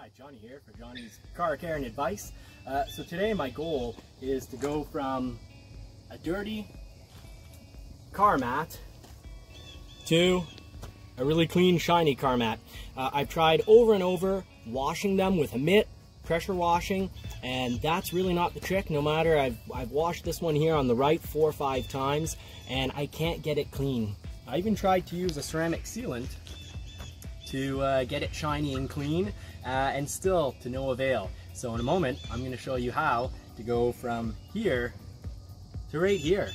Hi, Johnny here for Johnny's Car Care and Advice. So today my goal is to go from a dirty car mat to a really clean, shiny car mat. I've tried over and over washing them with a mitt, pressure washing, and that's really not the trick. No matter, I've washed this one here on the right 4 or 5 times and I can't get it clean. I even tried to use a ceramic sealant to get it shiny and clean, and still to no avail. So in a moment, I'm going to show you how to go from here to right here.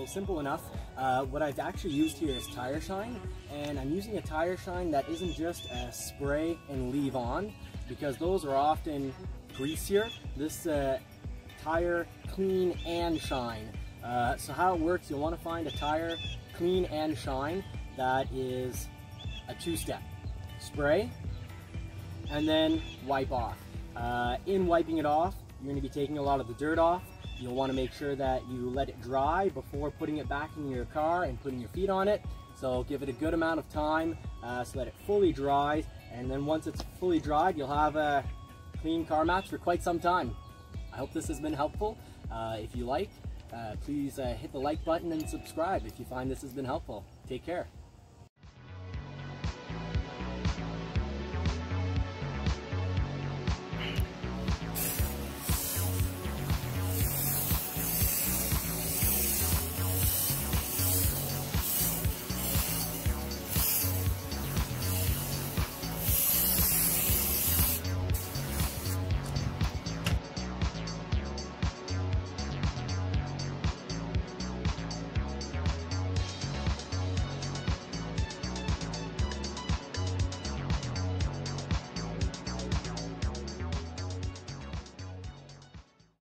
Simple enough. What I've actually used here is tire shine, and I'm using a tire shine that isn't just a spray and leave on, because those are often greasier. This tire clean and shine. So how it works, you'll want to find a tire clean and shine that is a 2-step. Spray and then wipe off. In wiping it off, you're going to be taking a lot of the dirt off. You'll want to make sure that you let it dry before putting it back in your car and putting your feet on it. So give it a good amount of time so that it fully dries, and then once it's fully dried, you'll have a clean car mat for quite some time. I hope this has been helpful. If you like, please hit the like button and subscribe if you find this has been helpful. Take care.